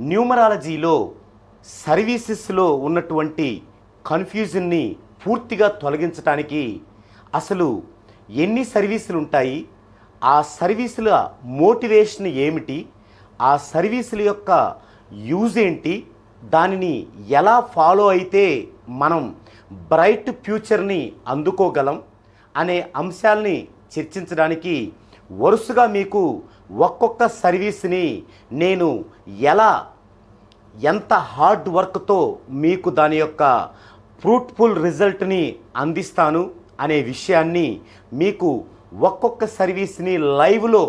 న్యూమరాలజీలో సర్వీసెస్లో ఉన్నటువంటి కన్ఫ్యూజన్ని పూర్తిగా తొలగించడానికి అసలు ఎన్ని సర్వీసులు ఉంటాయి, ఆ సర్వీసుల మోటివేషన్ ఏమిటి, ఆ సర్వీసుల యొక్క యూజ్ ఏంటి, దానిని ఎలా ఫాలో అయితే మనం బ్రైట్ ఫ్యూచర్ని అందుకోగలం అనే అంశాలని చర్చించడానికి వరుసగా మీకు ఒక్కొక్క సర్వీస్ని నేను ఎంత హార్డ్ వర్క్తో మీకు దాని యొక్క ఫ్రూట్ఫుల్ రిజల్ట్ని అందిస్తాను అనే విషయాన్ని మీకు ఒక్కొక్క సర్వీస్ని లైవ్లో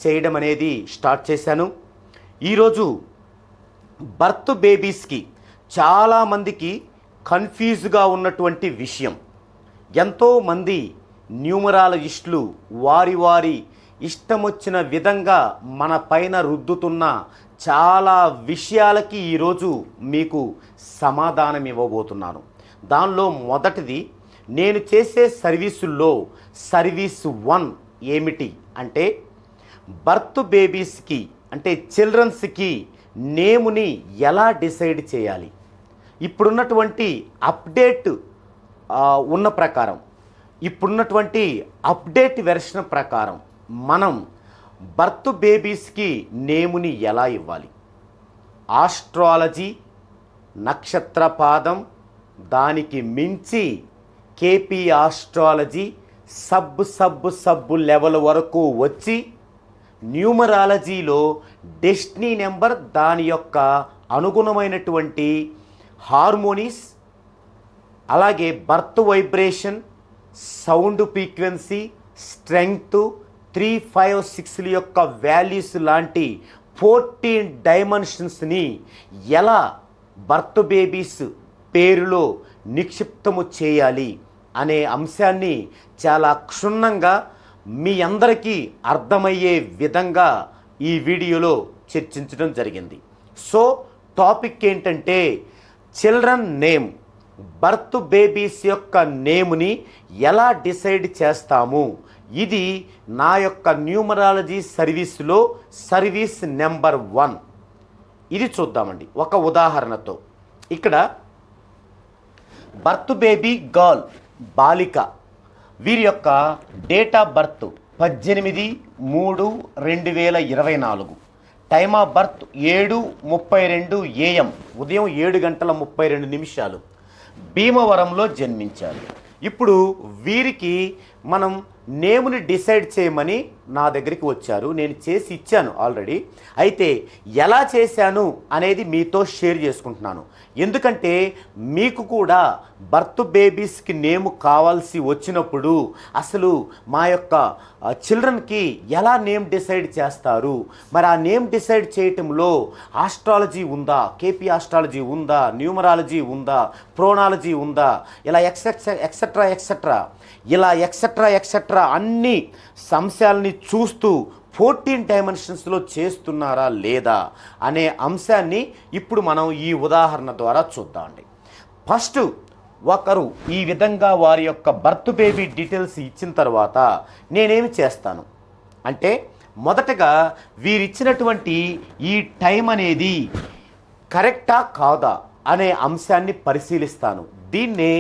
చేయడం అనేది స్టార్ట్ చేశాను. ఈరోజు బర్త్ బేబీస్కి చాలామందికి కన్ఫ్యూజ్గా ఉన్నటువంటి విషయం, ఎంతోమంది న్యూమరాలజిస్టులు వారి ఇష్టం వచ్చిన విధంగా మన పైన రుద్దుతున్న చాలా విషయాలకి ఈరోజు మీకు సమాధానం ఇవ్వబోతున్నాను. దానిలో మొదటిది, నేను చేసే సర్వీసుల్లో సర్వీస్ 1 ఏమిటి అంటే, బర్త్ బేబీస్కి అంటే చిల్డ్రన్స్కి నేముని ఎలా డిసైడ్ చేయాలి. ఇప్పుడున్నటువంటి అప్డేట్ ఉన్న ప్రకారం, ఇప్పుడున్నటువంటి అప్డేట్ వెర్షన్ ప్రకారం మనం బర్త్ బేబీస్కి నేముని ఎలా ఇవ్వాలి. ఆస్ట్రాలజీ, నక్షత్ర పాదం, దానికి మించి కేపీ ఆస్ట్రాలజీ సబ్బు లెవెల్ వరకు వచ్చి న్యూమరాలజీలో డెస్టినీ నెంబర్, దాని యొక్క అనుగుణమైనటువంటి హార్మోనీస్, అలాగే birth vibration, sound frequency, strength, 3, 5, 6 యొక్క వాల్యూస్ లాంటి 14 డైమెన్షన్స్ని ఎలా బర్త్ బేబీస్ పేరులో నిక్షిప్తము చేయాలి అనే అంశాన్ని చాలా క్షుణ్ణంగా మీ అందరికీ అర్థమయ్యే విధంగా ఈ వీడియోలో చర్చించడం జరిగింది. సో టాపిక్ ఏంటంటే, చిల్డ్రన్ నేమ్, బర్త్ బేబీస్ యొక్క నేమ్ని ఎలా డిసైడ్ చేస్తాము. ఇది నా యొక్క న్యూమరాలజీ సర్వీస్లో సర్వీస్ నెంబర్ 1. ఇది చూద్దామండి ఒక ఉదాహరణతో. ఇక్కడ బర్త్ బేబీ గర్ల్, బాలిక, వీరి యొక్క date of birth 18/3/2024, time of birth 7:32 AM, ఉదయం 7:32 భీమవరంలో జన్మించారు. ఇప్పుడు వీరికి మనం నేముని డిసైడ్ చేయమని నా దగ్గరికి వచ్చారు. నేను చేసి ఇచ్చాను ఆల్రెడీ. అయితే ఎలా చేశాను అనేది మీతో షేర్ చేసుకుంటున్నాను. ఎందుకంటే మీకు కూడా బర్త్ బేబీస్కి నేమ్ కావాల్సి వచ్చినప్పుడు అసలు మా యొక్క చిల్డ్రన్కి ఎలా నేమ్ డిసైడ్ చేస్తారు, మరి ఆ నేమ్ డిసైడ్ చేయటంలో ఆస్ట్రాలజీ ఉందా, కేపీ ఆస్ట్రాలజీ ఉందా, న్యూమరాలజీ ఉందా, ప్రోనాలజీ ఉందా, ఇలా ఎక్సెట్రా అన్ని అంశాలని చూస్తూ 14 డైమెన్షన్స్లో చేస్తున్నారా లేదా అనే అంశాన్ని ఇప్పుడు మనం ఈ ఉదాహరణ ద్వారా చూద్దామండి. ఫస్ట్ ఒకరు ఈ విధంగా వారి యొక్క బర్త్ బేబీ డీటెయిల్స్ ఇచ్చిన తర్వాత నేనేమి చేస్తాను అంటే, మొదటగా వీరిచ్చినటువంటి ఈ టైం అనేది కరెక్టా కాదా అనే అంశాన్ని పరిశీలిస్తాను. దీన్నే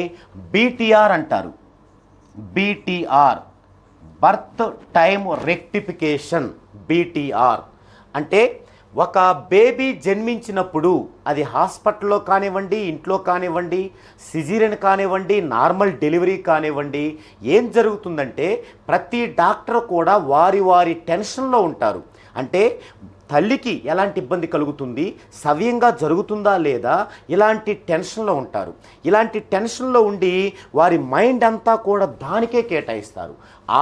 బీటీఆర్ అంటారు. BTR, birth time rectification. BTR అంటే ఒక బేబీ జన్మించినప్పుడు అది హాస్పిటల్లో కానివ్వండి, ఇంట్లో కానివ్వండి, సిజేరియన్ కానివ్వండి, నార్మల్ డెలివరీ కానివ్వండి, ఏం జరుగుతుందంటే ప్రతి డాక్టర్ కూడా వారి టెన్షన్లో ఉంటారు. అంటే తల్లికి ఎలాంటి ఇబ్బంది కలుగుతుంది, సవ్యంగా జరుగుతుందా లేదా, ఇలాంటి టెన్షన్లో ఉంటారు. ఇలాంటి టెన్షన్లో ఉండి వారి మైండ్ అంతా కూడా దానికే కేటాయిస్తారు.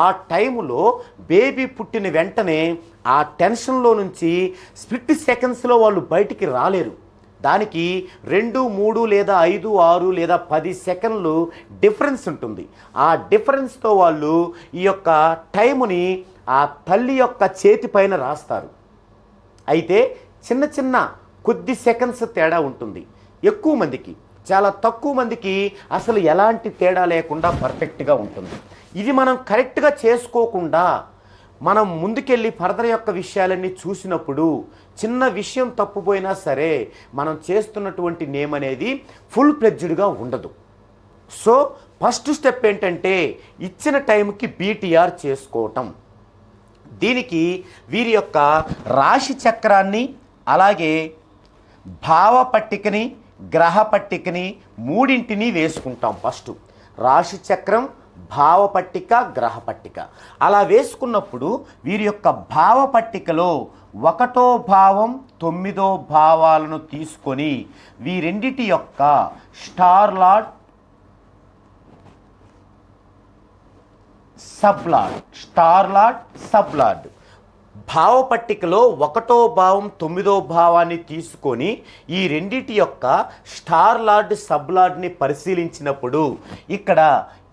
ఆ టైంలో బేబీ పుట్టిన వెంటనే ఆ టెన్షన్లో నుంచి స్ప్లిట్ సెకండ్స్లో వాళ్ళు బయటికి రాలేరు. దానికి 2, 3 లేదా 5, 6 లేదా 10 సెకండ్లు డిఫరెన్స్ ఉంటుంది. ఆ డిఫరెన్స్తో వాళ్ళు ఈ యొక్క టైముని ఆ తల్లి యొక్క చేతి పైన రాస్తారు. అయితే చిన్న కొద్ది సెకండ్స్ తేడా ఉంటుంది. ఎక్కువ మందికి, చాలా తక్కువ మందికి అసలు ఎలాంటి తేడా లేకుండా పర్ఫెక్ట్గా ఉంటుంది. ఇది మనం కరెక్ట్గా చేసుకోకుండా మనం ముందుకెళ్ళి ఫర్దర్ యొక్క విషయాలన్నీ చూసినప్పుడు చిన్న విషయం తప్పుపోయినా సరే మనం చేస్తున్నటువంటి నేమ్ అనేది ఫుల్ ప్లెడ్జ్డ్గా ఉండదు. సో ఫస్ట్ స్టెప్ ఏంటంటే ఇచ్చిన టైంకి బీటీఆర్ చేసుకోవటం. దీనికి వీరి యొక్క రాశి చక్రాన్ని అలాగే భావ పట్టికని గ్రహ పట్టికని మూడింటిని వేసుకుంటాం. ఫస్ట్ రాశి చక్రం, భావ పట్టిక, గ్రహ పట్టిక. అలా వేసుకున్నప్పుడు వీరి యొక్క భావ పట్టికలో 1వ భావం 9వ భావాలను తీసుకొని వీరెండిటి యొక్క స్టార్ లార్డ్, సబ్ లార్డ్ భావ పట్టికలో 1వ భావం 9వ భావాన్ని తీసుకొని ఈ రెండిటి యొక్క స్టార్ లార్డ్, సబ్ లార్డ్ని పరిశీలించినప్పుడు ఇక్కడ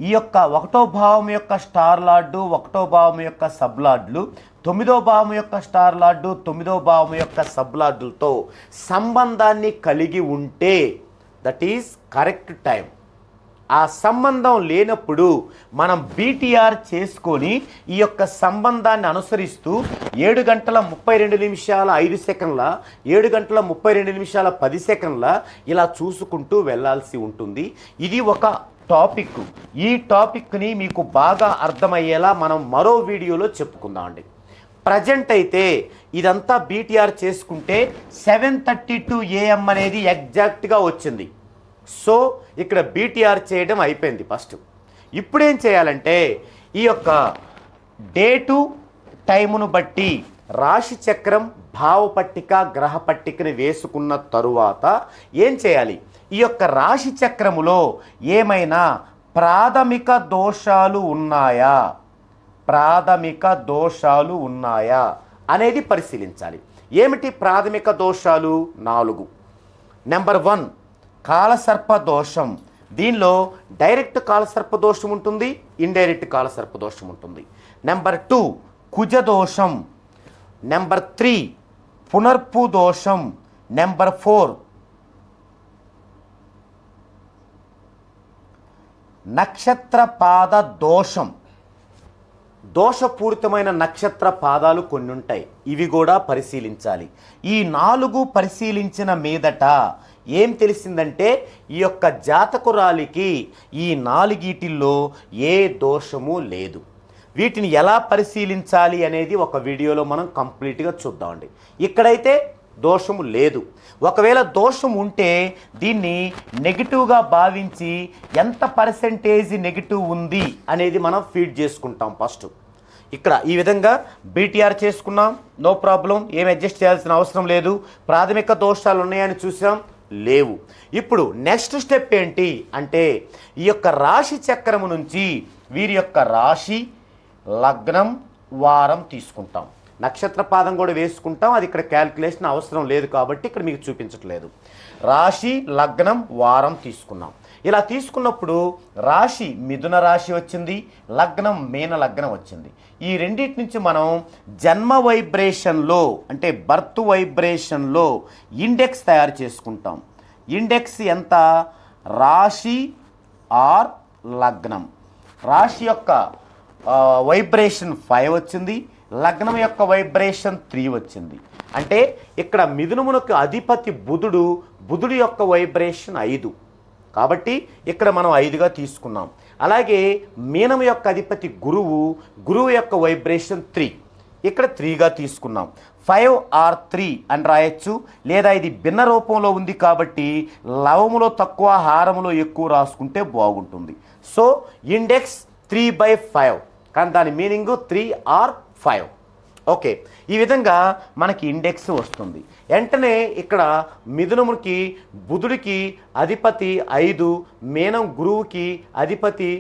ఈ యొక్క 1వ భావం యొక్క స్టార్ లార్డు, 1వ భావం యొక్క సబ్ లార్డులు, 9వ భావం యొక్క స్టార్ లార్డు, 9వ భావం యొక్క సబ్ లార్డులతో సంబంధాన్ని కలిగి ఉంటే దట్ ఈస్ కరెక్ట్ టైం. ఆ సంబంధం లేనప్పుడు మనం బీటీఆర్ చేసుకొని ఈ యొక్క సంబంధాన్ని అనుసరిస్తూ 7 గంటల 32 నిమిషాల 5 సెకండ్ల, 7 గంటల 32 నిమిషాల 10 సెకండ్ల ఇలా చూసుకుంటూ వెళ్ళాల్సి ఉంటుంది. ఇది ఒక టాపిక్. ఈ టాపిక్ని మీకు బాగా అర్థమయ్యేలా మనం మరో వీడియోలో చెప్పుకుందామండి. ప్రజెంట్ అయితే ఇదంతా బీటీఆర్ చేసుకుంటే 7:32 AM అనేది ఎగ్జాక్ట్గా వచ్చింది. సో ఇక్కడ బీటీఆర్ చేయడం అయిపోయింది ఫస్ట్. ఇప్పుడేం చేయాలంటే ఈ యొక్క డేటు టైమును బట్టి రాశి చక్రం, భావ పట్టిక, గ్రహ పట్టికని వేసుకున్న తరువాత ఏం చేయాలి, ఈ యొక్క రాశి చక్రములో ఏమైనా ప్రాథమిక దోషాలు ఉన్నాయా అనేది పరిశీలించాలి. ఏమిటి ప్రాథమిక దోషాలు? 4. నెంబర్ 1 కాలసర్ప దోషం. దీనిలో డైరెక్ట్ కాలసర్ప దోషం ఉంటుంది, ఇండైరెక్ట్ కాలసర్ప దోషం ఉంటుంది. నెంబర్ 2 కుజ దోషం. నెంబర్ 3 పునర్పు దోషం. నెంబర్ 4 నక్షత్ర పాద దోషం. దోషపూరితమైన నక్షత్ర పాదాలు కొన్ని ఉంటాయి, ఇవి కూడా పరిశీలించాలి. ఈ 4 పరిశీలించిన మీదట ఏం తెలిసిందంటే ఈ యొక్క జాతకురాలికి ఈ 4 ఏ దోషము లేదు. వీటిని ఎలా పరిశీలించాలి అనేది ఒక వీడియోలో మనం కంప్లీట్గా చూద్దామండి. ఇక్కడైతే దోషము లేదు. ఒకవేళ దోషం ఉంటే దీన్ని నెగిటివ్గా భావించి ఎంత పర్సెంటేజ్ నెగిటివ్ ఉంది అనేది మనం ఫీడ్ చేసుకుంటాం. ఫస్ట్ ఇక్కడ ఈ విధంగా బీటీఆర్ చేసుకున్నాం, నో ప్రాబ్లం, ఏం అడ్జస్ట్ చేయాల్సిన అవసరం లేదు. ప్రాథమిక దోషాలు ఉన్నాయని చూసాం, లేవు. ఇప్పుడు నెక్స్ట్ స్టెప్ ఏంటి అంటే ఈ యొక్క రాశి చక్రము నుంచి వీరి యొక్క రాశి, లగ్నం, వారం తీసుకుంటాం. నక్షత్ర పాదం కూడా వేసుకుంటాం, అది ఇక్కడ క్యాల్కులేషన్ అవసరం లేదు కాబట్టి ఇక్కడ మీకు చూపించట్లేదు. రాశి, లగ్నం, వారం తీసుకున్నాం. ఇలా తీసుకున్నప్పుడు రాశి మిథున రాశి వచ్చింది, లగ్నం మీన లగ్నం వచ్చింది. ఈ రెండింటి నుంచి మనం జన్మ వైబ్రేషన్లో అంటే బర్త్ వైబ్రేషన్లో ఇండెక్స్ తయారు చేసుకుంటాం. ఇండెక్స్ ఎంత? రాశి ఆర్ లగ్నం. రాశి యొక్క వైబ్రేషన్ 5 వచ్చింది, లగ్నం యొక్క వైబ్రేషన్ 3 వచ్చింది. అంటే ఇక్కడ మిథునమునకు అధిపతి బుధుడు, బుధుడు యొక్క వైబ్రేషన్ 5 కాబట్టి ఇక్కడ మనం 5గా తీసుకున్నాం. అలాగే మీనం యొక్క అధిపతి గురువు, గురువు యొక్క వైబ్రేషన్ 3, ఇక్కడ 3గా తీసుకున్నాం. 5 or 3 అని రాయొచ్చు, లేదా ఇది భిన్న రూపంలో ఉంది కాబట్టి లవములో తక్కువ హారములో ఎక్కువ రాసుకుంటే బాగుంటుంది. సో ఇండెక్స్ 3/5, కానీ దాని మీనింగ్ 3 or 5. ఓకే, ఈ విధంగా మనకి ఇండెక్స్ వస్తుంది. వెంటనే ఇక్కడ మిథునముకి బుధుడికి అధిపతి 5, మీనం గురువుకి అధిపతి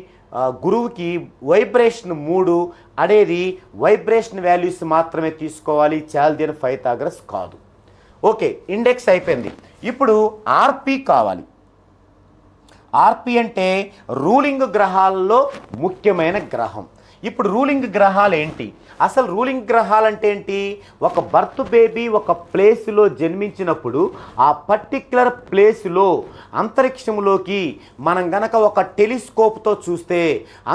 గురువుకి వైబ్రేషన్ 3 అనేది వైబ్రేషన్ వాల్యూస్ మాత్రమే తీసుకోవాలి, చాల్దియన్ పైథాగరస్ కాదు. ఓకే, ఇండెక్స్ అయిపోయింది. ఇప్పుడు ఆర్పి కావాలి. ఆర్పి అంటే రూలింగ్ గ్రహాల్లో ముఖ్యమైన గ్రహం. ఇప్పుడు రూలింగ్ గ్రహాలు ఏంటి, అసలు రూలింగ్ గ్రహాలు అంటే ఏంటి? ఒక బర్త్ బేబీ ఒక ప్లేస్లో జన్మించినప్పుడు ఆ పర్టిక్యులర్ ప్లేస్లో అంతరిక్షంలోకి మనం గనక ఒక టెలిస్కోప్తో చూస్తే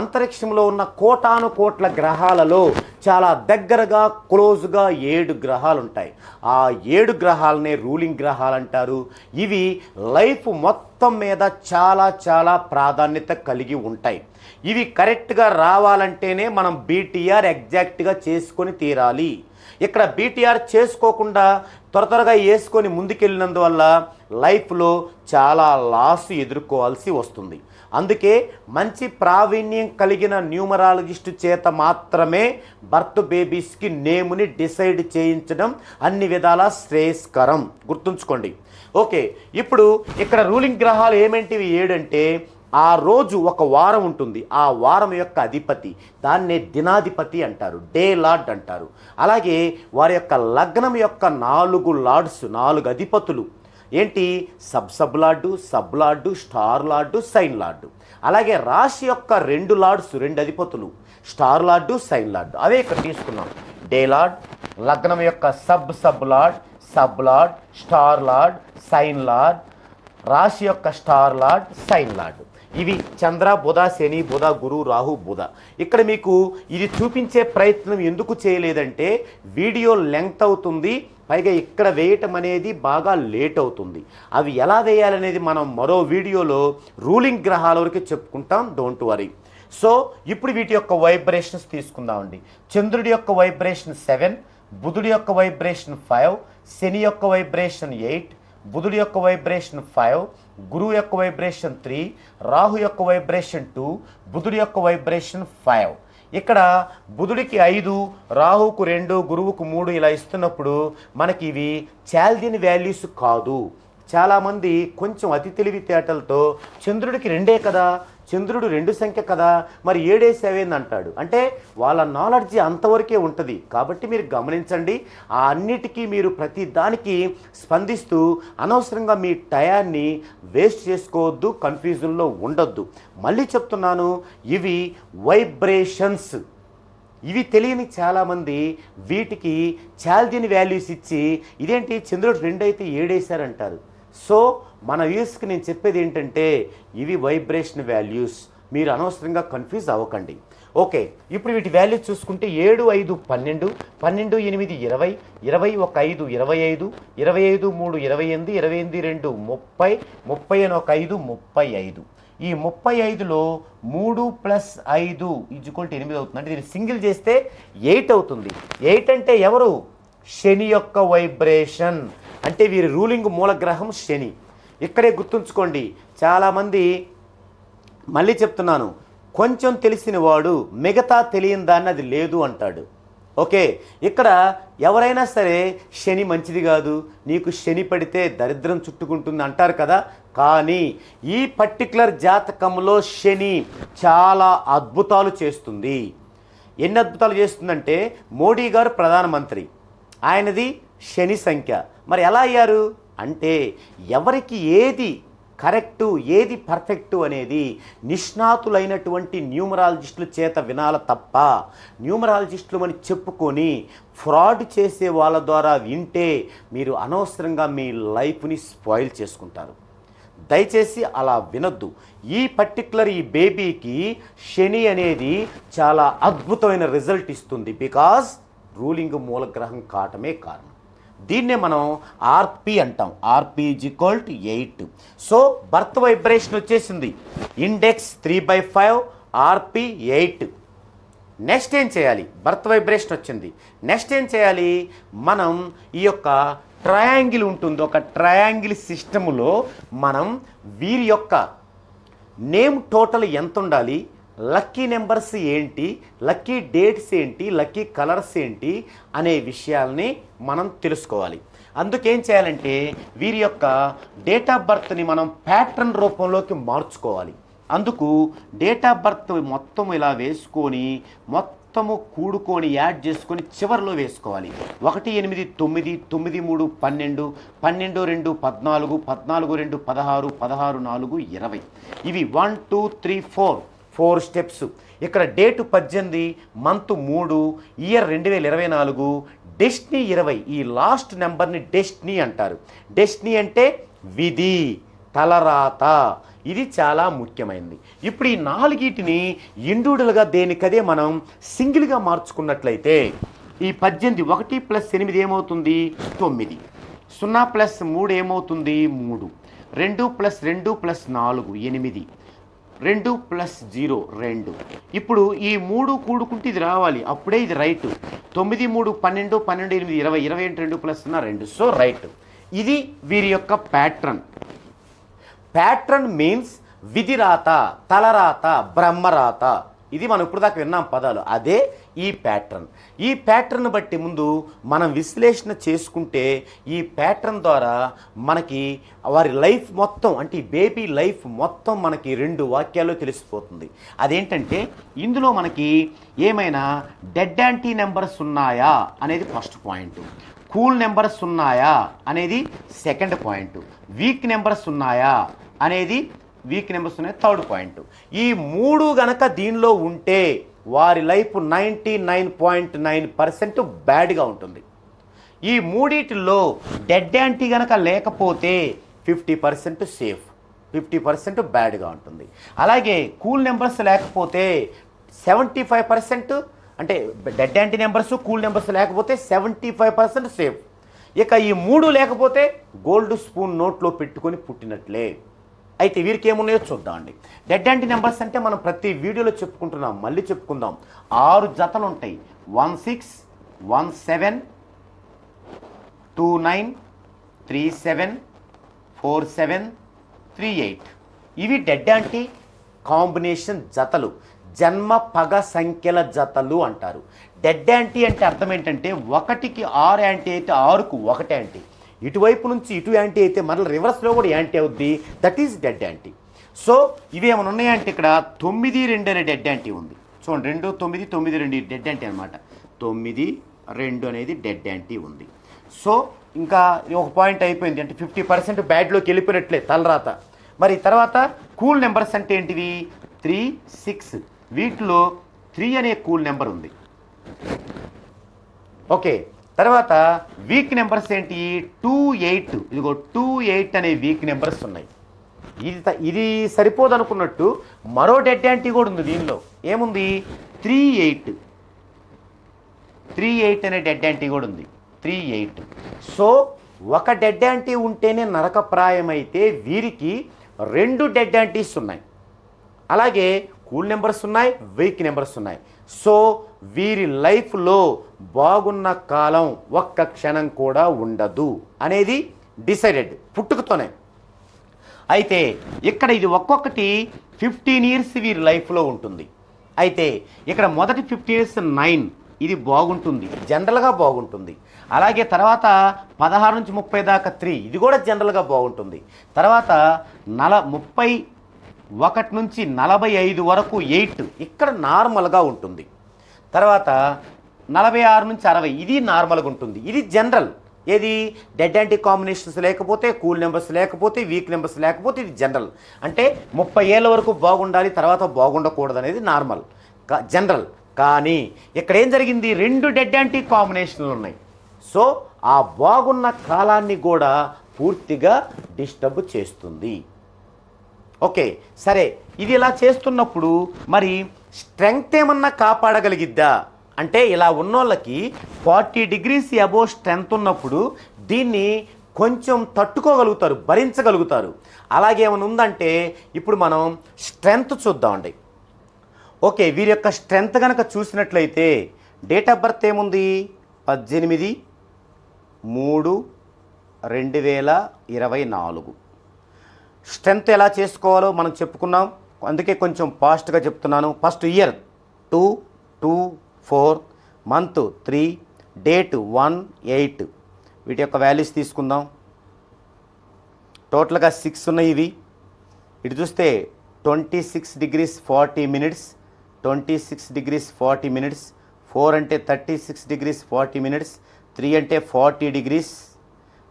అంతరిక్షంలో ఉన్న కోటాను కోట్ల గ్రహాలలో చాలా దగ్గరగా క్లోజ్గా 7 గ్రహాలు ఉంటాయి. ఆ 7 గ్రహాలనే రూలింగ్ గ్రహాలు అంటారు. ఇవి లైఫ్ మొత్తం మీద చాలా చాలా ప్రాధాన్యత కలిగి ఉంటాయి. ఇవి కరెక్ట్గా రావాలంటేనే మనం బీటీఆర్ ఎగ్జాక్ట్గా చేసుకొని తీరాలి. ఇక్కడ బీటీఆర్ చేసుకోకుండా త్వరగా వేసుకొని ముందుకెళ్ళినందువల్ల లైఫ్లో చాలా లాస్ ఎదుర్కోవాల్సి వస్తుంది. అందుకే మంచి ప్రావీణ్యం కలిగిన న్యూమరాలజిస్ట్ చేత మాత్రమే బర్త్ బేబీస్కి నేముని డిసైడ్ చేయించడం అన్ని విధాలా శ్రేయస్కరం, గుర్తుంచుకోండి. ఓకే, ఇప్పుడు ఇక్కడ రూలింగ్ గ్రహాలు ఏమేంటివి 7 అంటే ఆ రోజు ఒక వారం ఉంటుంది, ఆ వారం యొక్క అధిపతి, దాన్నే దినాధిపతి అంటారు, డే లార్డ్ అంటారు. అలాగే వారి యొక్క లగ్నం యొక్క 4 లార్డ్స్, 4 అధిపతులు ఏంటి? Sub lord, sub lord, star lord, sign lord. అలాగే రాశి యొక్క 2 లార్డ్స్, 2 అధిపతులు, స్టార్ లార్డు, సైన్ లార్డు. అవే ఇక్కడ తీసుకున్నాం. డే లార్డ్, లగ్నం యొక్క sub lord, sub lord, star lord, sign lord, రాశి యొక్క స్టార్ లార్డ్, సైన్ లార్డ్. ఇవి చంద్ర, బుధ, శని, బుధ, గురు, రాహు, బుధ. ఇక్కడ మీకు ఇది చూపించే ప్రయత్నం ఎందుకు చేయలేదంటే వీడియో లెంగ్త్ అవుతుంది, పైగా ఇక్కడ వేయటం అనేది బాగా లేట్ అవుతుంది. అవి ఎలా వేయాలనేది మనం మరో వీడియోలో రూలింగ్ గ్రహాల వరకు చెప్పుకుంటాం, డోంట్ వరీ. సో ఇప్పుడు వీటి యొక్క వైబ్రేషన్స్ తీసుకుందామండి. చంద్రుడి యొక్క వైబ్రేషన్ 7, బుధుడి యొక్క వైబ్రేషన్ 5, శని యొక్క వైబ్రేషన్ 8, బుధుడి యొక్క వైబ్రేషన్ 5, గురువు యొక్క వైబ్రేషన్ 3, రాహు యొక్క వైబ్రేషన్ 2, బుధుడి యొక్క వైబ్రేషన్ 5. ఇక్కడ బుధుడికి 5, రాహుకు 2, గురువుకు 3 ఇలా ఇస్తున్నప్పుడు మనకి ఇవి చాల్దియన్ వాల్యూస్ కాదు. చాలామంది కొంచెం అతి తెలివితేటలతో చంద్రుడికి 2 కదా, చంద్రుడు 2 సంఖ్య కదా, మరి 7 7 అంటాడు. అంటే వాళ్ళ నాలెడ్జి అంతవరకే ఉంటుంది. కాబట్టి మీరు గమనించండి, ఆ అన్నిటికీ మీరు ప్రతి దానికి స్పందిస్తూ అనవసరంగా మీ టయాన్ని వేస్ట్ చేసుకోవద్దు, కన్ఫ్యూజన్లో ఉండొద్దు. మళ్ళీ చెప్తున్నాను, ఇవి వైబ్రేషన్స్. ఇవి తెలియని చాలామంది వీటికి చాల్దియన్ వాల్యూస్ ఇచ్చి ఇదేంటి చంద్రుడు 2 అయితే 7 వేశారంటారు. సో మన వ్యూస్కి నేను చెప్పేది ఏంటంటే ఇవి వైబ్రేషన్ వాల్యూస్, మీరు అనవసరంగా కన్ఫ్యూజ్ అవ్వకండి. ఓకే, ఇప్పుడు వీటి వాల్యూ చూసుకుంటే 7 5 12, 12 8 20, 21 5 25, 25 3 28, 28 2 30, 30 1 5 35. ఈ 35లో 3 + 5 = 8 అవుతుంది. అంటే దీన్ని సింగిల్ చేస్తే 8 అవుతుంది. 8 అంటే ఎవరు? శని యొక్క వైబ్రేషన్. అంటే వీరి రూలింగ్ మూలగ్రహం శని. ఇక్కడే గుర్తుంచుకోండి, చాలామంది మళ్ళీ చెప్తున్నాను, కొంచెం తెలిసిన వాడు మిగతా తెలియని దాన్ని అది లేదు అంటాడు. ఓకే, ఇక్కడ ఎవరైనా సరే శని మంచిది కాదు, నీకు శని పడితే దరిద్రం చుట్టుకుంటుంది అంటారు కదా. కానీ ఈ పర్టికులర్ జాతకంలో శని చాలా అద్భుతాలు చేస్తుంది. ఎన్ని అద్భుతాలు చేస్తుందంటే మోడీ గారు ప్రధానమంత్రి, ఆయనది శని సంఖ్య. మరి ఎలా అయ్యారు అంటే ఎవరికి ఏది కరెక్టు ఏది పర్ఫెక్టు అనేది నిష్ణాతులైనటువంటి న్యూమరాలజిస్టుల చేత వినాల తప్ప న్యూమరాలజిస్టులు అని చెప్పుకొని ఫ్రాడ్ చేసే వాళ్ళ ద్వారా వింటే మీరు అనవసరంగా మీ లైఫ్ని స్పాయిల్ చేసుకుంటారు. దయచేసి అలా వినొద్దు. ఈ పర్టికులర్ ఈ బేబీకి శని అనేది చాలా అద్భుతమైన రిజల్ట్ ఇస్తుంది. బికాజ్ రూలింగ్ మూలగ్రహం కావటమే కారణం. దీన్నే మనం ఆర్పి అంటాం. ఆర్పి = 8. సో బర్త్ వైబ్రేషన్ వచ్చేసింది, ఇండెక్స్ 3/5, ఆర్పి 8. నెక్స్ట్ ఏం చేయాలి? బర్త్ వైబ్రేషన్ వచ్చింది, నెక్స్ట్ ఏం చేయాలి? మనం ఈ యొక్క ట్రయాంగిల్ ఉంటుంది, ఒక ట్రయాంగిల్ సిస్టములో మనం వీరి యొక్క నేమ్ టోటల్ ఎంత ఉండాలి, లక్కీ నెంబర్స్ ఏంటి, లక్కీ డేట్స్ ఏంటి, లక్కీ కలర్స్ ఏంటి అనే విషయాల్ని మనం తెలుసుకోవాలి. అందుకేం చేయాలంటే వీరి యొక్క డేట్ ఆఫ్ బర్త్ని మనం ప్యాటర్న్ రూపంలోకి మార్చుకోవాలి. అందుకు డేట్ ఆఫ్ బర్త్ మొత్తం ఇలా వేసుకొని మొత్తము కూడుకొని యాడ్ చేసుకొని చివరిలో వేసుకోవాలి. 1 8 9, 9 3 12, 12 2 14, 14 2 16, 16 4 20. ఇవి 1 2 3 4 4 స్టెప్స్. ఇక్కడ డేటు 18, మంత్ 3, ఇయర్ 2024, డెస్టినీ 20. ఈ లాస్ట్ నెంబర్ని డెస్టినీ అంటారు. డెస్టినీ అంటే విధి, తలరాత. ఇది చాలా ముఖ్యమైనది. ఇప్పుడు ఈ 4టిని ఇండివిడువల్గా దేనికదే మనం సింగిల్గా మార్చుకున్నట్లయితే ఈ 18, 1 + 8 ఏమవుతుంది? 9. 0 + 3 ఏమవుతుంది? 3. 2 + 2 + 4 8. 2 + 0 2. ఇప్పుడు ఈ 3 కూడుకుంటే ఇది రావాలి, అప్పుడే ఇది రైట్. 9 3 12, 12 8 20, 20 2 + 0 2. So right. ఇది వీరి యొక్క ప్యాట్రన్. ప్యాట్రన్ మీన్స్ విధిరాత, తలరాత, బ్రహ్మరాత. ఇది మనం ఇప్పుడు దాకా విన్నాం పదాలు. అదే ఈ ప్యాట్రన్. ఈ ప్యాట్రన్ బట్టి ముందు మనం విశ్లేషణ చేసుకుంటే ఈ ప్యాట్రన్ ద్వారా మనకి వారి లైఫ్ మొత్తం, అంటే ఈ బేబీ లైఫ్ మొత్తం మనకి 2 వాక్యాల్లో తెలిసిపోతుంది. అదేంటంటే ఇందులో మనకి ఏమైనా డెడ్ యాంటీ నెంబర్స్ ఉన్నాయా అనేది ఫస్ట్ పాయింట్, కూల్ నెంబర్స్ ఉన్నాయా అనేది సెకండ్ పాయింట్, వీక్ నెంబర్స్ ఉన్నాయా అనేది థర్డ్ పాయింట్. ఈ 3 గనక దీనిలో ఉంటే వారి లైఫ్ 99.9% బ్యాడ్గా ఉంటుంది. ఈ 3టిల్లో డెడ్ యాంటీ గనక లేకపోతే 50% సేఫ్, 50% బ్యాడ్గా ఉంటుంది. అలాగే కూల్ నెంబర్స్ లేకపోతే 75%, అంటే dead anti numbers, cool numbers లేకపోతే 75% సేఫ్. ఇక ఈ 3 లేకపోతే గోల్డ్ స్పూన్ నోట్లో పెట్టుకొని పుట్టినట్లే. అయితే వీరికి ఏమున్నాయో చూద్దామండి. డెడ్ యాంటీ నెంబర్స్ అంటే మనం ప్రతి వీడియోలో చెప్పుకుంటున్నాం, మళ్ళీ చెప్పుకుందాం. 6 జతలు ఉంటాయి. 16, 17, 29, 37, 47, 38. ఇవి డెడ్ యాంటీ కాంబినేషన్ జతలు, జన్మ పగ సంఖ్యల జతలు అంటారు. డెడ్ యాంటీ అంటే అర్థం ఏంటంటే 1కి 6 యాంటీ అయితే 6కు 1 యాంటీ, ఇటువైపు నుంచి ఇటు యాంటీ అయితే మరల రివర్స్లో కూడా యాంటీ అవుద్ది. That is dead anti. So ఇవి ఏమైనా ఉన్నాయంటే ఇక్కడ 9 2 అనే డెడ్ యాంటీ ఉంది. చూడండి 2 9 9 2 డెడ్ యాంటీ అనమాట. 9 2 అనేది డెడ్ యాంటీ ఉంది. సో ఇంకా ఒక పాయింట్ అయిపోయింది, అంటే 50% బ్యాడ్లోకి వెళ్ళిపోయినట్లే తలరాత. మరి తర్వాత కూల్ నెంబర్స్ అంటే ఏంటివి? 3 6. వీటిలో 3 అనే కూల్ నెంబర్ ఉంది. ఓకే, తర్వాత వీక్ నెంబర్స్ ఏంటి? 2 8. ఇదిగో 2 8 అనే వీక్ నెంబర్స్ ఉన్నాయి. ఇది సరిపోదు అనుకున్నట్టు మరో డెడ్ యాంటీ కూడా ఉంది దీనిలో. ఏముంది? 3 8. 3 8 అనే డెడ్ యాంటీ కూడా ఉంది. 3 8. సో ఒక డెడ్ యాంటీ ఉంటేనే నరకప్రాయమైతే వీరికి 2 డెడ్ యాంటీస్ ఉన్నాయి. అలాగే కూల్ నెంబర్స్ ఉన్నాయి, వీక్ నెంబర్స్ ఉన్నాయి. సో వీరి లైఫ్లో బాగున్న కాలం ఒక్క క్షణం కూడా ఉండదు అనేది డిసైడెడ్ పుట్టుకతోనే. అయితే ఇక్కడ ఇది ఒక్కొక్కటి 15 ఇయర్స్ వీరి లైఫ్లో ఉంటుంది. అయితే ఇక్కడ మొదటి 15 ఇయర్స్ 9, ఇది బాగుంటుంది, జనరల్గా బాగుంటుంది. అలాగే తర్వాత 16 నుంచి 30 దాకా 3, ఇది కూడా జనరల్గా బాగుంటుంది. తర్వాత 31 నుంచి 45 వరకు 8, ఇక్కడ నార్మల్గా ఉంటుంది. తర్వాత 46 నుంచి 60, ఇది నార్మల్గా ఉంటుంది, ఇది జనరల్. ఏది? డెడ్ యాంటీ కాంబినేషన్స్ లేకపోతే, కూల్ నెంబర్స్ లేకపోతే, వీక్ నెంబర్స్ లేకపోతే ఇది జనరల్. అంటే 30 ఏళ్ళ వరకు బాగుండాలి, తర్వాత బాగుండకూడదు అనేది నార్మల్, జనరల్. కానీ ఇక్కడ ఏం జరిగింది? 2 డెడ్ యాంటీ కాంబినేషన్లు ఉన్నాయి. సో ఆ బాగున్న కాలాన్ని కూడా పూర్తిగా డిస్టర్బ్ చేస్తుంది. ఓకే, సరే. ఇది ఇలా చేస్తున్నప్పుడు మరి స్ట్రెంగ్త్ ఏమన్నా కాపాడగలిగిద్దా అంటే, ఇలా ఉన్నోళ్ళకి 40 degrees అబోవ్ స్ట్రెంగ్త్ ఉన్నప్పుడు దీన్ని కొంచెం తట్టుకోగలుగుతారు, భరించగలుగుతారు. అలాగే ఏమైనా ఉందంటే ఇప్పుడు మనం స్ట్రెంగ్త్ చూద్దామండి. ఓకే, వీరి యొక్క స్ట్రెంగ్త్ కనుక చూసినట్లయితే డేట్ ఆఫ్ బర్త్ ఏముంది? 18/3/2024. స్ట్రెంగ్త్ ఎలా చేసుకోవాలో మనం చెప్పుకున్నాం, అందుకే కొంచెం ఫాస్ట్గా చెప్తున్నాను. First year 2 2 4, month 3, date 1 8. వీటి యొక్క వాల్యూస్ తీసుకుందాం. టోటల్గా 6 ఉన్నాయి. ఇవి ఇటు చూస్తే 26 degrees 40 minutes, 26 degrees 40 minutes, 4 అంటే 36 degrees 40 minutes, 3 అంటే 40 degrees,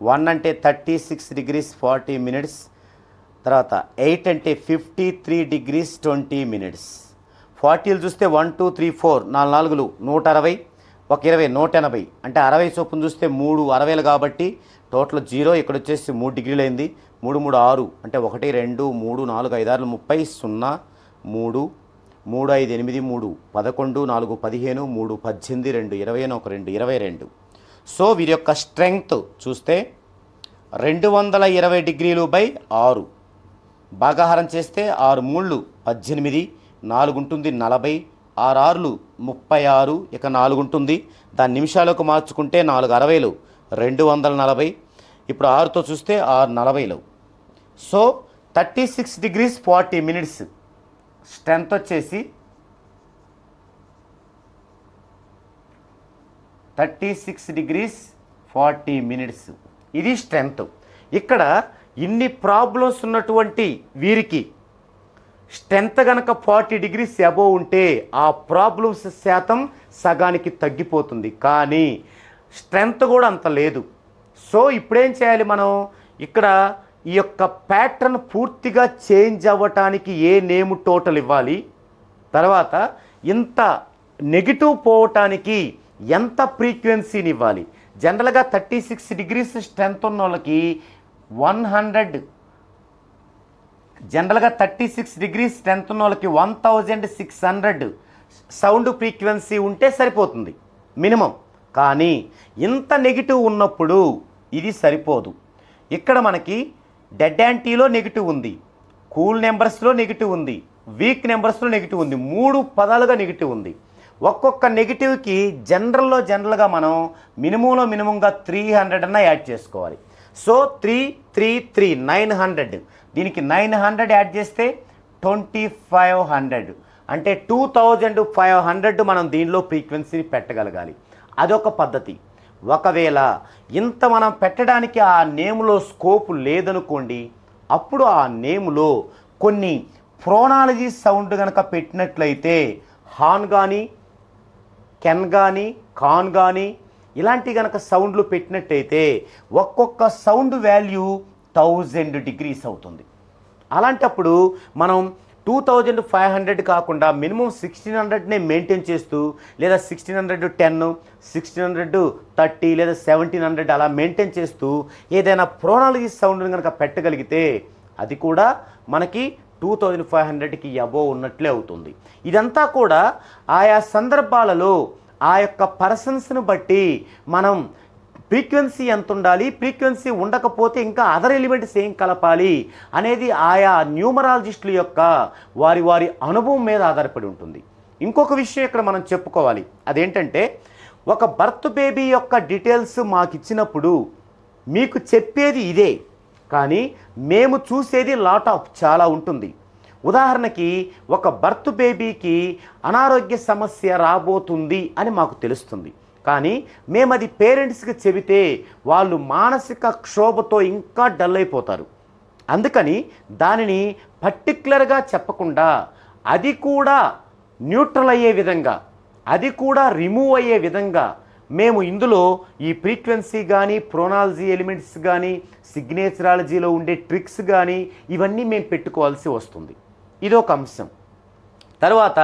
1 అంటే 36 degrees 40 minutes, తర్వాత 8 అంటే 53 degrees 20 minutes. 40లు చూస్తే 1 2 3 4 4 నాలుగులు 160, ఒక 20 180, అంటే 60 చొప్పున చూస్తే 3 60లు కాబట్టి టోటల్ 0. ఇక్కడ వచ్చేసి 3 డిగ్రీలు అయింది. 3 3 6, అంటే 1 2 3 4 5 6 30 0 3 3 5 8 3 11 4 15 3 18 2 20 1 2 22. సో వీరి యొక్క స్ట్రెంగ్త్ చూస్తే 220 డిగ్రీలు బై 6 భాగాహారం చేస్తే 6 3 18, 4 ఉంటుంది 40, 6 6 36, ఇక 4 ఉంటుంది. దాని నిమిషాలకు మార్చుకుంటే 4 60లు 240. ఇప్పుడు 6తో చూస్తే 6 40లు. సో 36 degrees 40 minutes స్ట్రెంత్ వచ్చేసి 36 degrees 40 minutes. ఇది స్ట్రెంత్. ఇక్కడ ఇన్ని ప్రాబ్లమ్స్ ఉన్నటువంటి వీరికి స్ట్రెంత్ కనుక 40 degrees అబోవ్ ఉంటే ఆ ప్రాబ్లమ్స్ శాతం సగానికి తగ్గిపోతుంది. కానీ స్ట్రెంత్ కూడా అంత లేదు. సో ఇప్పుడేం చేయాలి మనం? ఇక్కడ ఈ యొక్క ప్యాటర్న్ పూర్తిగా చేంజ్ అవ్వటానికి ఏ నేమ్ టోటల్ ఇవ్వాలి, తర్వాత ఇంత నెగిటివ్ పోవటానికి ఎంత ఫ్రీక్వెన్సీని ఇవ్వాలి. జనరల్గా 36 degrees స్ట్రెంత్ ఉన్న వాళ్ళకి 100, జనరల్గా 36 degrees స్ట్రెంత్ ఉన్న వాళ్ళకి 1600 సౌండ్ ఫ్రీక్వెన్సీ ఉంటే సరిపోతుంది మినిమం. కానీ ఇంత నెగిటివ్ ఉన్నప్పుడు ఇది సరిపోదు. ఇక్కడ మనకి డెడ్ యాంటీలో నెగిటివ్ ఉంది, కూల్ నెంబర్స్లో నెగిటివ్ ఉంది, వీక్ నెంబర్స్లో నెగిటివ్ ఉంది, 3 పదాలుగా నెగిటివ్ ఉంది. ఒక్కొక్క నెగిటివ్కి జనరల్గా మనం మినిమంగా 300 అన్న యాడ్ చేసుకోవాలి. సో 3 3 3 900, దీనికి 900 యాడ్ చేస్తే 2500, అంటే 2500 మనం దీనిలో ఫ్రీక్వెన్సీని పెట్టగలగాలి. అదొక పద్ధతి. ఒకవేళ ఇంత మనం పెట్టడానికి ఆ నేమ్లో స్కోప్ లేదనుకోండి, అప్పుడు ఆ నేమ్లో కొన్ని ఫ్రోనాలజీ సౌండ్ కనుక పెట్టినట్లయితే హాన్ కానీ కెన్ కానీ కాన్ కానీ ఇలాంటి కనుక సౌండ్లు పెట్టినట్టయితే ఒక్కొక్క సౌండ్ వాల్యూ 1000 degrees అవుతుంది. అలాంటప్పుడు మనం 2500 కాకుండా మినిమం 1600నే మెయింటైన్ చేస్తూ, లేదా 1610, 1630 లేదా 1700 అలా మెయింటైన్ చేస్తూ ఏదైనా ప్రోనాలజీ సౌండ్ని కనుక పెట్టగలిగితే అది కూడా మనకి 2500కి అబోవ్ ఉన్నట్లే అవుతుంది. ఇదంతా కూడా ఆయా సందర్భాలలో ఆ యొక్క పర్సన్స్ను బట్టి మనం ఫ్రీక్వెన్సీ ఎంత ఉండాలి, ఫ్రీక్వెన్సీ ఉండకపోతే ఇంకా అదర్ ఎలిమెంట్స్ ఏం కలపాలి అనేది ఆయా న్యూమరాలజిస్టుల యొక్క వారి అనుభవం మీద ఆధారపడి ఉంటుంది. ఇంకొక విషయం ఇక్కడ మనం చెప్పుకోవాలి. అదేంటంటే, ఒక బర్త్ బేబీ యొక్క డీటెయిల్స్ మాకు ఇచ్చినప్పుడు మీకు చెప్పేది ఇదే, కానీ మేము చూసేది చాలా ఉంటుంది. ఉదాహరణకి ఒక బర్త్ బేబీకి అనారోగ్య సమస్య రాబోతుంది అని మాకు తెలుస్తుంది, కానీ మేము అది పేరెంట్స్కి చెబితే వాళ్ళు మానసిక క్షోభతో ఇంకా డల్ అయిపోతారు. అందుకని దానిని పర్టిక్యులర్గా చెప్పకుండా అది కూడా న్యూట్రల్ అయ్యే విధంగా, అది కూడా రిమూవ్ అయ్యే విధంగా మేము ఇందులో ఈ ఫ్రీక్వెన్సీ కానీ, ప్రోనాలజీ ఎలిమెంట్స్ కానీ, సిగ్నేచరాలజీలో ఉండే ట్రిక్స్ కానీ ఇవన్నీ మేము పెట్టుకోవాల్సి వస్తుంది. ఇదొక అంశం. తర్వాత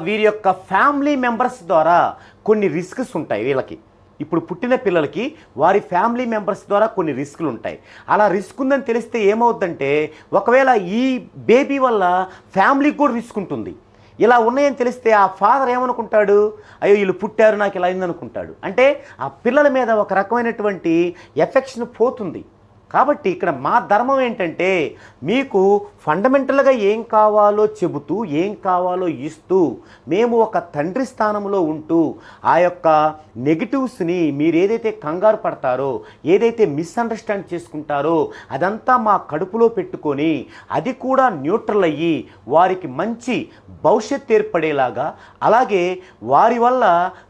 వీరి యొక్క ఫ్యామిలీ మెంబర్స్ ద్వారా కొన్ని రిస్క్స్ ఉంటాయి వీళ్ళకి. ఇప్పుడు పుట్టిన పిల్లలకి వారి ఫ్యామిలీ మెంబర్స్ ద్వారా కొన్ని రిస్కులు ఉంటాయి. అలా రిస్క్ ఉందని తెలిస్తే ఏమవుద్దంటే, ఒకవేళ ఈ బేబీ వల్ల ఫ్యామిలీకి కూడా రిస్క్ ఉంటుంది. ఇలా ఉన్నాయని తెలిస్తే ఆ ఫాదర్ ఏమనుకుంటాడు, అయ్యో వీళ్ళు పుట్టారు నాకు ఇలా అయిందనుకుంటాడు. అంటే ఆ పిల్లల మీద ఒక రకమైనటువంటి ఎఫెక్షన్ పోతుంది. కాబట్టి ఇక్కడ మా ధర్మం ఏంటంటే, మీకు ఫండమెంటల్గా ఏం కావాలో చెబుతూ, ఏం కావాలో ఇస్తూ, మేము ఒక తండ్రి స్థానంలో ఉంటూ ఆ యొక్క నెగిటివ్స్ని మీరు ఏదైతే కంగారు పడతారో, ఏదైతే మిస్అండర్స్టాండ్ చేసుకుంటారో అదంతా మా కడుపులో పెట్టుకొని అది కూడా న్యూట్రల్ అయ్యి వారికి మంచి భవిష్యత్తు ఏర్పడేలాగా, అలాగే వారి వల్ల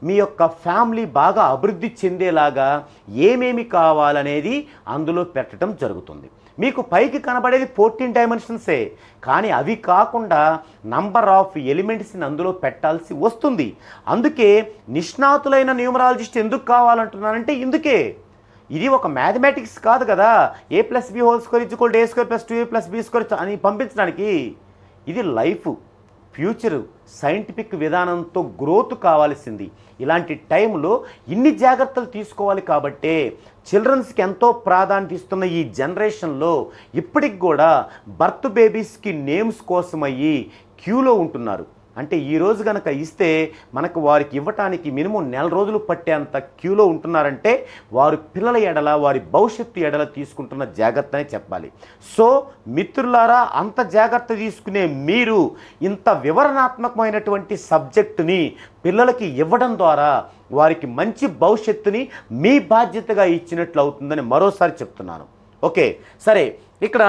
మీ యొక్క ఫ్యామిలీ బాగా అభివృద్ధి చెందేలాగా ఏమేమి కావాలనేది అందులో పెట్టడం జరుగుతుంది. మీకు పైకి కనబడేది 14 డైమెన్షన్సే, కానీ అవి కాకుండా నంబర్ ఆఫ్ ఎలిమెంట్స్ని అందులో పెట్టాల్సి వస్తుంది. అందుకే నిష్ణాతులైన న్యూమరాలజిస్ట్ ఎందుకు కావాలంటున్నానంటే ఇందుకే. ఇది ఒక మ్యాథమెటిక్స్ కాదు కదా, a+b² = a² + 2a + b² అని పంపించడానికి. ఇది లైఫ్. ఫ్యూచరు సైంటిఫిక్ విధానంతో గ్రోత్ కావాల్సింది. ఇలాంటి టైంలో ఇన్ని జాగ్రత్తలు తీసుకోవాలి. కాబట్టే చిల్డ్రన్స్కి ఎంతో ప్రాధాన్యత ఇస్తున్న ఈ జనరేషన్లో ఇప్పటికి కూడా బర్త్ బేబీస్కి నేమ్స్ కోసమయ్యి క్యూలో ఉంటున్నారు. అంటే ఈరోజు కనుక ఇస్తే మనకు వారికి ఇవ్వటానికి మినిమం నెల రోజులు పట్టేంత క్యూలో ఉంటున్నారంటే వారు పిల్లల ఎడల వారి భవిష్యత్తు ఎడల తీసుకుంటున్న జాగ్రత్త అని చెప్పాలి. సో మిత్రులారా, అంత జాగ్రత్త తీసుకునే మీరు ఇంత వివరణాత్మకమైనటువంటి సబ్జెక్టుని పిల్లలకి ఇవ్వడం ద్వారా వారికి మంచి భవిష్యత్తుని మీ బాధ్యతగా ఇచ్చినట్లు అవుతుందని మరోసారి చెప్తున్నాను. ఓకే, సరే, ఇక్కడ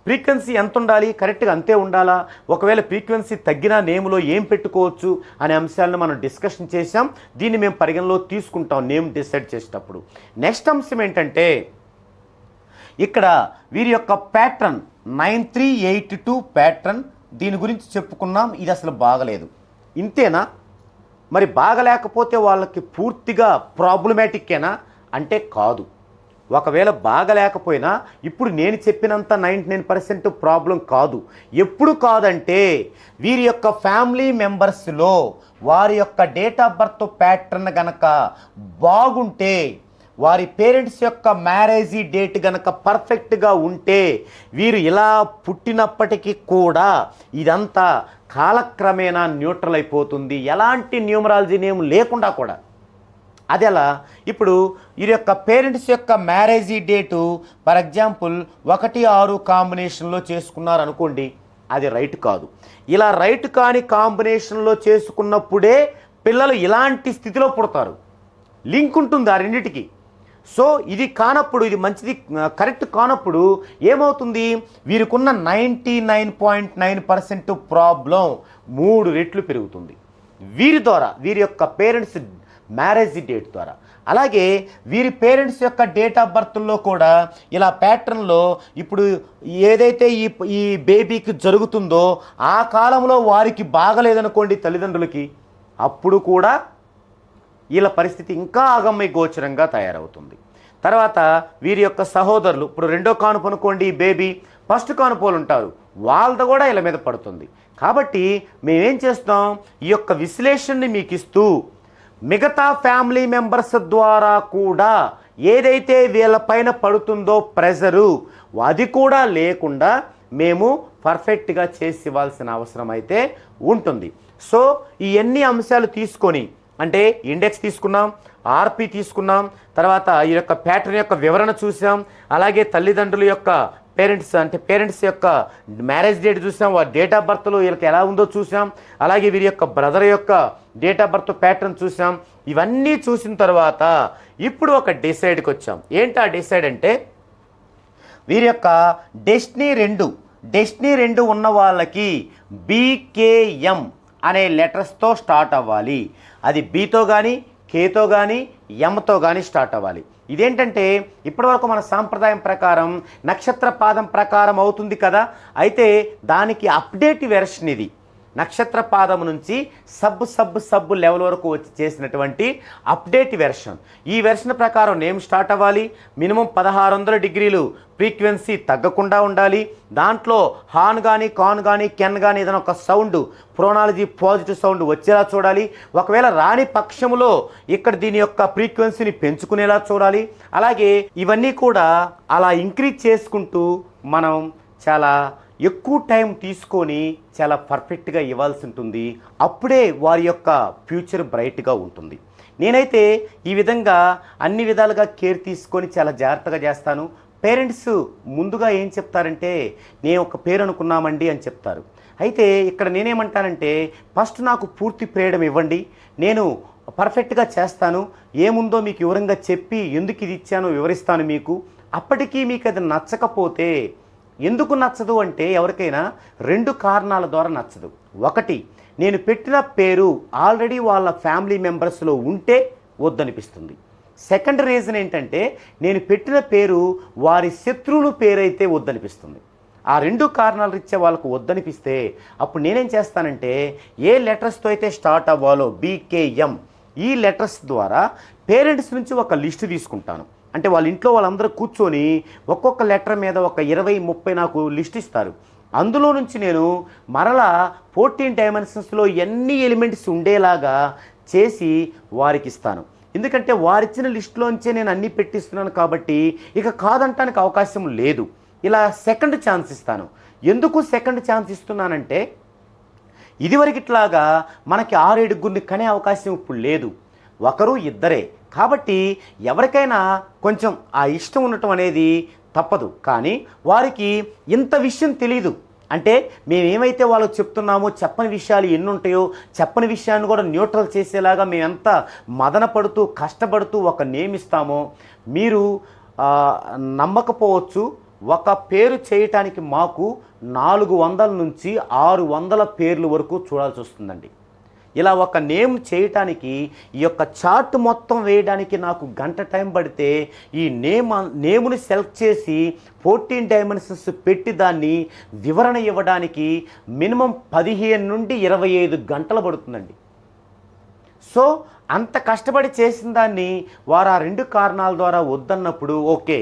ఫ్రీక్వెన్సీ ఎంత ఉండాలి, కరెక్ట్గా అంతే ఉండాలా, ఒకవేళ ఫ్రీక్వెన్సీ తగ్గిన నేమ్లో ఏం పెట్టుకోవచ్చు అనే అంశాలను మనం డిస్కషన్ చేసాం. దీన్ని మేము పరిగణలో తీసుకుంటాం నేమ్ డిసైడ్ చేసేటప్పుడు. నెక్స్ట్ అంశం ఏంటంటే ఇక్కడ వీరి యొక్క ప్యాటర్న్ 9382 ప్యాటర్న్, దీని గురించి చెప్పుకున్నాం. ఇది అసలు బాగలేదు. ఇంతేనా? మరి బాగలేకపోతే వాళ్ళకి పూర్తిగా ప్రాబ్లమాటిక్కేనా అంటే కాదు. ఒకవేళ బాగలేకపోయినా ఇప్పుడు నేను చెప్పినంత 99% ప్రాబ్లం కాదు. ఎప్పుడు కాదంటే వీరి యొక్క ఫ్యామిలీ మెంబర్స్లో వారి యొక్క డేట్ ఆఫ్ బర్త్ ప్యాటర్న్ గనక బాగుంటే, వారి పేరెంట్స్ యొక్క మ్యారేజీ డేట్ గనక పర్ఫెక్ట్గా ఉంటే, వీరు ఇలా పుట్టినప్పటికీ కూడా ఇదంతా కాలక్రమేణా న్యూట్రల్ అయిపోతుంది, ఎలాంటి న్యూమరాలజీ నేమ్ లేకుండా కూడా. అది ఎలా? ఇప్పుడు వీరి యొక్క పేరెంట్స్ యొక్క మ్యారేజీ డేటు ఫర్ ఎగ్జాంపుల్ 1-6 కాంబినేషన్లో చేసుకున్నారు అనుకోండి, అది రైట్ కాదు. ఇలా రైట్ కాని కాంబినేషన్లో చేసుకున్నప్పుడే పిల్లలు ఇలాంటి స్థితిలో పుడతారు. లింక్ ఉంటుంది ఆ రెండింటికి. సో ఇది కానప్పుడు, ఇది మంచిది కరెక్ట్ కానప్పుడు ఏమవుతుంది, వీరికున్న 99.9% ప్రాబ్లం 3 రెట్లు పెరుగుతుంది వీరి ద్వారా, వీరి యొక్క పేరెంట్స్ మ్యారేజ్ డేట్ ద్వారా. అలాగే వీరి పేరెంట్స్ యొక్క డేట్ ఆఫ్ బర్త్లో కూడా ఇలా ప్యాటర్న్లో ఇప్పుడు ఏదైతే ఈ బేబీకి జరుగుతుందో ఆ కాలంలో వారికి బాగలేదనుకోండి తల్లిదండ్రులకి, అప్పుడు కూడా వీళ్ళ పరిస్థితి ఇంకా అగమ్య గోచరంగా తయారవుతుంది. తర్వాత వీరి యొక్క సహోదరులు, ఇప్పుడు రెండో కానుపు అనుకోండి, ఈ బేబీ ఫస్ట్ కానుపోలు ఉంటారు, వాళ్ళది కూడా వీళ్ళ మీద పడుతుంది. కాబట్టి మేమేం చేస్తాం, ఈ యొక్క విశ్లేషణని మీకు ఇస్తూ మిగతా ఫ్యామిలీ మెంబర్స్ ద్వారా కూడా ఏదైతే వీళ్ళపైన పడుతుందో ప్రెజరు, అది కూడా లేకుండా మేము పర్ఫెక్ట్గా చేసి ఇవ్వాల్సిన అవసరం అయితే ఉంటుంది. సో ఈ అన్ని అంశాలు తీసుకొని, అంటే ఇండెక్స్ తీసుకున్నాం, ఆర్పి తీసుకున్నాం, తర్వాత ఈ యొక్క ప్యాటర్న్ యొక్క వివరణ చూసాం, అలాగే తల్లిదండ్రుల యొక్క పేరెంట్స్ యొక్క మ్యారేజ్ డేట్ చూసాం, వారి డేట్ ఆఫ్ బర్త్లో వీళ్ళకి ఎలా ఉందో చూసాం, అలాగే వీరి యొక్క బ్రదర్ యొక్క డేట్ ఆఫ్ బర్త్ ప్యాటర్న్ చూసాం. ఇవన్నీ చూసిన తర్వాత ఇప్పుడు ఒక డిసైడ్కి వచ్చాం. ఏంటి ఆ డిసైడ్ అంటే, వీరి యొక్క డెస్టినీ 2 ఉన్న వాళ్ళకి BKM అనే లెటర్స్తో స్టార్ట్ అవ్వాలి. అది బీతో కానీ, కేతో కానీ, ఎంతో కానీ స్టార్ట్ అవ్వాలి. ఇదేంటంటే ఇప్పటివరకు మన సాంప్రదాయం ప్రకారం నక్షత్ర పాదం ప్రకారం అవుతుంది కదా, అయితే దానికి అప్డేట్ వెర్షన్ ఇది. నక్షత్ర పాదం నుంచి సబ్ లెవెల్ వరకు వచ్చి చేసినటువంటి అప్డేట్ వెర్షన్. ఈ వెర్షన్ ప్రకారం నేమ్ స్టార్ట్ అవ్వాలి. మినిమం 1600 డిగ్రీలు ఫ్రీక్వెన్సీ తగ్గకుండా ఉండాలి. దాంట్లో హాన్ కానీ, కాన్ కానీ, కెన్ కానీ ఏదైనా ఒక సౌండ్, ప్రోనాలజీ పాజిటివ్ సౌండ్ వచ్చేలా చూడాలి. ఒకవేళ రాని పక్షంలో ఇక్కడ దీని యొక్క ఫ్రీక్వెన్సీని పెంచుకునేలా చూడాలి. అలాగే ఇవన్నీ కూడా అలా ఇంక్రీజ్ చేసుకుంటూ మనం చాలా ఎక్కువ టైం తీసుకొని చాలా పర్ఫెక్ట్గా ఇవ్వాల్సి ఉంటుంది. అప్పుడే వారి యొక్క ఫ్యూచర్ బ్రైట్గా ఉంటుంది. నేనైతే ఈ విధంగా అన్ని విధాలుగా కేర్ తీసుకొని చాలా జాగ్రత్తగా చేస్తాను. పేరెంట్స్ ముందుగా ఏం చెప్తారంటే, నేను ఒక పేరు అనుకున్నామండి అని చెప్తారు. అయితే ఇక్కడ నేనేమంటానంటే, ఫస్ట్ నాకు పూర్తి ఫ్రీడమ్ ఇవ్వండి, నేను పర్ఫెక్ట్గా చేస్తాను, ఏముందో మీకు వివరంగా చెప్పి ఎందుకు ఇది ఇచ్చానో వివరిస్తాను మీకు. అప్పటికీ మీకు అది నచ్చకపోతే, ఎందుకు నచ్చదు అంటే ఎవరికైనా 2 కారణాల ద్వారా నచ్చదు. ఒకటి, నేను పెట్టిన పేరు ఆల్రెడీ వాళ్ళ ఫ్యామిలీ మెంబర్స్లో ఉంటే వద్దనిపిస్తుంది. సెకండ్ రీజన్ ఏంటంటే, నేను పెట్టిన పేరు వారి శత్రువుల పేరైతే వద్దనిపిస్తుంది. ఆ 2 కారణాలు రీత్యా వాళ్ళకు వద్దనిపిస్తే అప్పుడు నేనేం చేస్తానంటే, ఏ లెటర్స్తో అయితే స్టార్ట్ అవ్వాలో BKM, ఈ లెటర్స్ ద్వారా పేరెంట్స్ నుంచి ఒక లిస్ట్ తీసుకుంటాను. అంటే వాళ్ళ ఇంట్లో వాళ్ళందరూ కూర్చొని ఒక్కొక్క లెటర్ మీద ఒక 20-30 నాకు లిస్ట్ ఇస్తారు. అందులో నుంచి నేను మరలా 14 డైమెన్షన్స్లో ఎన్ని ఎలిమెంట్స్ ఉండేలాగా చేసి వారికి ఇస్తాను. ఎందుకంటే వారిచ్చిన లిస్టులోంచే నేను అన్నీ పెట్టిస్తున్నాను కాబట్టి ఇక కాదంటానికి అవకాశం లేదు. ఇలా సెకండ్ ఛాన్స్ ఇస్తాను. ఎందుకు సెకండ్ ఛాన్స్ ఇస్తున్నానంటే ఇదివరకిట్లాగా మనకి 6-7 కనే అవకాశం ఇప్పుడు లేదు, ఒకరు ఇద్దరే. కాబట్టి ఎవరికైనా కొంచెం ఆ ఇష్టం ఉండటం అనేది తప్పదు. కానీ వారికి ఇంత విషయం తెలీదు. అంటే మేమేమైతే వాళ్ళకి చెప్తున్నామో చెప్పని విషయాలు ఎన్ని ఉంటాయో, చెప్పని విషయాన్ని కూడా న్యూట్రల్ చేసేలాగా మేమెంత మదన పడుతూ కష్టపడుతూ ఒక నేమ్ ఇస్తామో మీరు నమ్మకపోవచ్చు. ఒక పేరు చేయటానికి మాకు 400 నుంచి 600 పేర్లు వరకు చూడాల్సి వస్తుందండి. ఇలా ఒక నేమ్ చేయటానికి ఈ యొక్క చార్ట్ మొత్తం వేయడానికి నాకు గంట టైం పడితే ఈ నేముని సెలెక్ట్ చేసి 14 డైమెన్షన్స్ పెట్టి దాన్ని వివరణ ఇవ్వడానికి మినిమం 15 నుండి 25 గంటలు పడుతుందండి. సో అంత కష్టపడి చేసిన దాన్ని వారు ఆ 2 కారణాల ద్వారా వద్దన్నప్పుడు ఓకే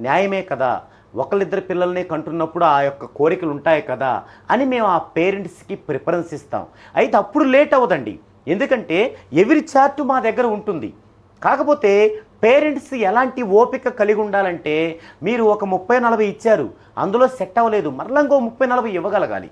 న్యాయమే కదా, ఒకళ్ళిద్దరు పిల్లల్ని కంటున్నప్పుడు ఆ యొక్క కోరికలు ఉంటాయి కదా అని మేము ఆ పేరెంట్స్కి ప్రిఫరెన్స్ ఇస్తాం. అయితే అప్పుడు లేట్ అవ్వదండి, ఎందుకంటే ఎవరి చార్ట్ మా దగ్గర ఉంటుంది. కాకపోతే పేరెంట్స్ ఎలాంటి ఓపిక కలిగి ఉండాలంటే మీరు ఒక 30-40 ఇచ్చారు, అందులో సెట్ అవ్వలేదు, మరలా ఇంకో 30-40 ఇవ్వగలగాలి.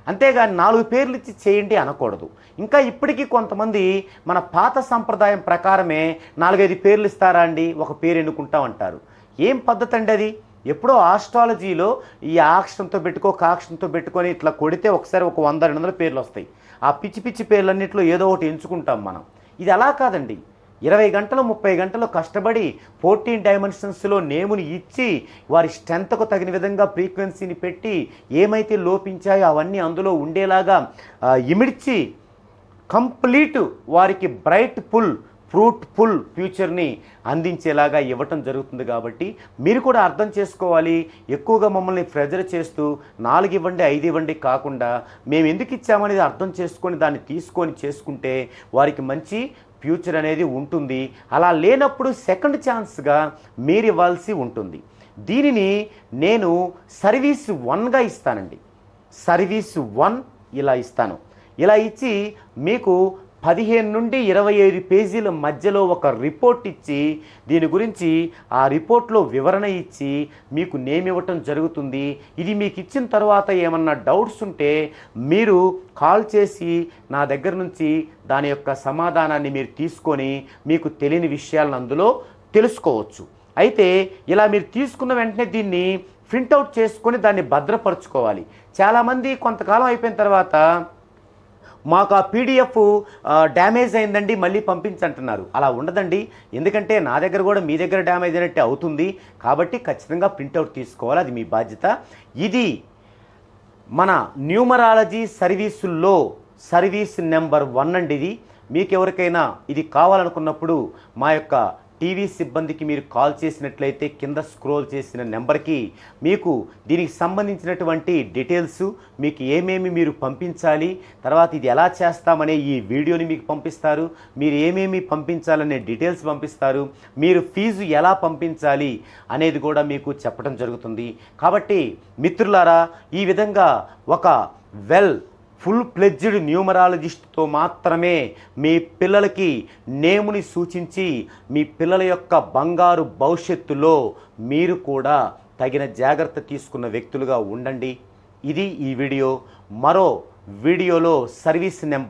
అంతేగాని 4 పేర్లు ఇచ్చి చేయండి అనకూడదు. ఇంకా ఇప్పటికీ కొంతమంది మన పాత సంప్రదాయం ప్రకారమే 4-5 పేర్లు ఇస్తారా అండి, ఒక పేరు ఎన్నుకుంటామంటారు. ఏం పద్ధతి అండి అది? ఎప్పుడో ఆస్ట్రాలజీలో ఈ అక్షరంతో పెట్టుకో కాక్షరంతో పెట్టుకొని ఇట్లా కొడితే ఒకసారి ఒక 100-200 పేర్లు వస్తాయి. ఆ పిచ్చి పిచ్చి పేర్లన్నింటిలో ఏదో ఒకటి ఎంచుకుంటాం మనం. ఇది అలా కాదండి. 20 గంటలు 30 గంటలు కష్టపడి 14 డైమెన్షన్స్లో నేముని ఇచ్చి వారి స్ట్రెంత్కు తగిన విధంగా ఫ్రీక్వెన్సీని పెట్టి ఏమైతే లోపించాయో అవన్నీ అందులో ఉండేలాగా ఇమిడ్చి కంప్లీట్ వారికి బ్రైట్ ఫ్రూట్ఫుల్ ఫ్యూచర్ని అందించేలాగా ఇవ్వటం జరుగుతుంది. కాబట్టి మీరు కూడా అర్థం చేసుకోవాలి. ఎక్కువగా మమ్మల్ని ప్రెజర్ చేస్తూ 4 ఇవ్వండి 5 ఇవ్వండి కాకుండా మేము ఎందుకు ఇచ్చామనేది అర్థం చేసుకొని దాన్ని తీసుకొని చేసుకుంటే వారికి మంచి ఫ్యూచర్ అనేది ఉంటుంది. అలా లేనప్పుడు సెకండ్ ఛాన్స్గా మీరు ఇవ్వాల్సి ఉంటుంది. దీనిని నేను సర్వీస్ 1గా ఇస్తానండి. సర్వీస్ 1 ఇలా ఇస్తాను. ఇలా ఇచ్చి మీకు 15 నుండి 25 పేజీల మధ్యలో ఒక రిపోర్ట్ ఇచ్చి దీని గురించి ఆ రిపోర్ట్లో వివరణ ఇచ్చి మీకు నేమ్ ఇవ్వటం జరుగుతుంది. ఇది మీకు ఇచ్చిన తర్వాత ఏమన్నా డౌట్స్ ఉంటే మీరు కాల్ చేసి నా దగ్గర నుంచి దాని యొక్క సమాధానాన్ని మీరు తీసుకొని మీకు తెలియని విషయాలను అందులో తెలుసుకోవచ్చు. అయితే ఇలా మీరు తీసుకున్న వెంటనే దీన్ని ప్రింటౌట్ చేసుకొని దాన్ని భద్రపరచుకోవాలి. చాలామంది కొంతకాలం అయిపోయిన తర్వాత మాకు ఆ పీడిఎఫ్ డ్యామేజ్ అయిందండి మళ్ళీ పంపించంటున్నారు. అలా ఉండదండి, ఎందుకంటే నా దగ్గర కూడా మీ దగ్గర డ్యామేజ్ అయినట్టే అవుతుంది. కాబట్టి ఖచ్చితంగా ప్రింటౌట్ తీసుకోవాలి, అది మీ బాధ్యత. ఇది మన న్యూమరాలజీ సర్వీసుల్లో సర్వీస్ నెంబర్ 1 అండి. ఇది మీకు ఎవరికైనా ఇది కావాలనుకున్నప్పుడు మా యొక్క టీవీ సిబ్బందికి మీరు కాల్ చేసినట్లయితే కింద స్క్రోల్ చేసిన నెంబర్కి మీకు దీనికి సంబంధించినటువంటి డీటెయిల్స్, మీకు ఏమేమి మీరు పంపించాలి, తర్వాత ఇది ఎలా చేస్తామనే ఈ వీడియోని మీకు పంపిస్తారు. మీరు ఏమేమి పంపించాలనే డీటెయిల్స్ పంపిస్తారు. మీరు ఫీజు ఎలా పంపించాలి అనేది కూడా మీకు చెప్పడం జరుగుతుంది. కాబట్టి మిత్రులారా, ఈ విధంగా ఒక ఫుల్ ప్లెడ్జ్డ్ న్యూమరాలజిస్ట్తో మాత్రమే మీ పిల్లలకి నేముని సూచించి మీ పిల్లల యొక్క బంగారు భవిష్యత్తులో మీరు కూడా తగిన జాగ్రత్త తీసుకున్న వ్యక్తులుగా ఉండండి. ఇది ఈ వీడియో. మరో వీడియోలో సర్వీస్ నెంబర్